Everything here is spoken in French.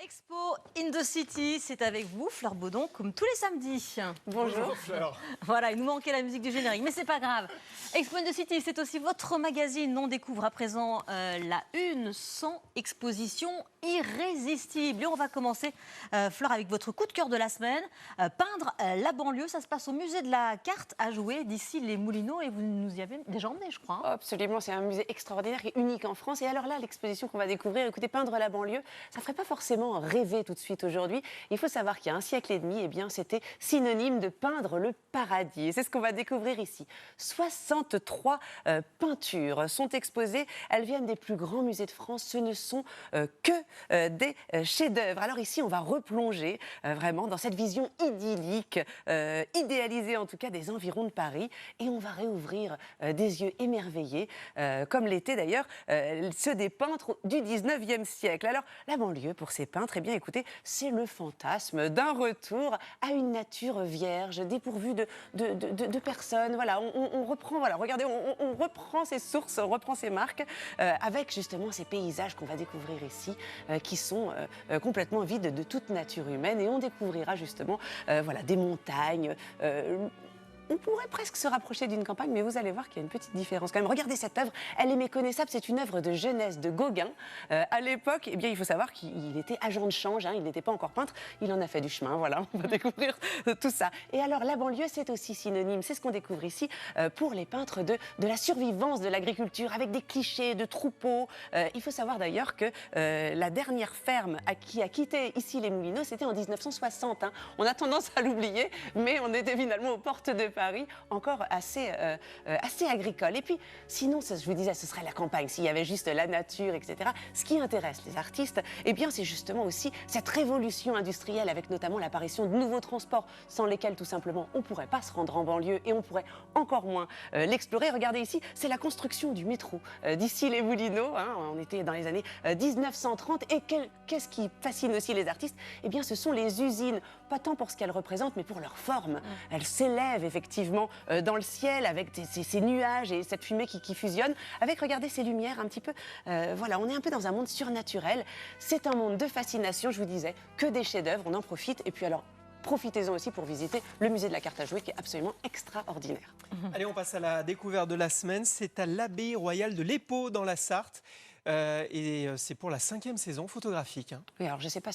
Expo in the City, c'est avec vous, Fleur Baudon, comme tous les samedis. Bonjour Fleur. Voilà, il nous manquait la musique du générique, mais c'est pas grave. Expo in the City, c'est aussi votre magazine. On découvre à présent la une sans exposition irrésistible. Et on va commencer, Fleur, avec votre coup de cœur de la semaine. Peindre la banlieue, ça se passe au musée de la carte à jouer d'ici les Moulineaux. Et vous nous y avez déjà emmené, je crois. Hein. Absolument, c'est un musée extraordinaire et unique en France. Et alors là, l'exposition qu'on va découvrir, écoutez, peindre la banlieue, ça ne ferait pas forcément rêver tout de suite aujourd'hui. Il faut savoir qu'il y a un siècle et demi, eh bien, c'était synonyme de peindre le paradis. Et c'est ce qu'on va découvrir ici. 63 peintures sont exposées. Elles viennent des plus grands musées de France. Ce ne sont que des chefs-d'œuvre. Alors ici, on va replonger vraiment dans cette vision idyllique, idéalisée en tout cas des environs de Paris. Et on va réouvrir des yeux émerveillés, comme l'étaient d'ailleurs ceux des peintres du 19e siècle. Alors, la banlieue, pour ces peintres, eh bien, écoutez, c'est le fantasme d'un retour à une nature vierge, dépourvue de personnes. Voilà, on reprend, voilà, regardez, on reprend ses sources, on reprend ses marques, avec justement ces paysages qu'on va découvrir ici, qui sont complètement vides de toute nature humaine. Et on découvrira justement, voilà, des montagnes. On pourrait presque se rapprocher d'une campagne, mais vous allez voir qu'il y a une petite différence quand même. Regardez cette œuvre, elle est méconnaissable, c'est une œuvre de jeunesse de Gauguin. À l'époque, eh bien, il faut savoir qu'il était agent de change, hein, il n'était pas encore peintre, il en a fait du chemin, voilà, on va découvrir tout ça. Et alors, la banlieue, c'est aussi synonyme, c'est ce qu'on découvre ici, pour les peintres de la survivance de l'agriculture, avec des clichés de troupeaux. Il faut savoir d'ailleurs que la dernière ferme qui a quitté ici les Moulineaux, c'était en 1960. Hein. On a tendance à l'oublier, mais on était finalement aux portes de Paris, encore assez agricole. Et puis, sinon, je vous disais, ce serait la campagne, s'il y avait juste la nature, etc. Ce qui intéresse les artistes, eh bien, c'est justement aussi cette révolution industrielle, avec notamment l'apparition de nouveaux transports, sans lesquels, tout simplement, on ne pourrait pas se rendre en banlieue et on pourrait encore moins l'explorer. Regardez ici, c'est la construction du métro d'ici les Moulineaux. Hein, on était dans les années 1930. Et qu'est-ce qui fascine aussi les artistes? Eh bien, ce sont les usines, pas tant pour ce qu'elles représentent, mais pour leur forme. Elles s'élèvent, effectivement, dans le ciel, avec ces nuages et cette fumée qui fusionne, avec, regardez, ces lumières un petit peu, voilà, on est un peu dans un monde surnaturel. C'est un monde de fascination, je vous disais, que des chefs-d'œuvre, on en profite. Et puis alors, profitez-en aussi pour visiter le musée de la carte à jouer, qui est absolument extraordinaire. Allez, on passe à la découverte de la semaine. C'est à l'abbaye royale de l'Épau, dans la Sarthe. Et c'est pour la 5e saison photographique. Hein. Oui, alors je ne sais pas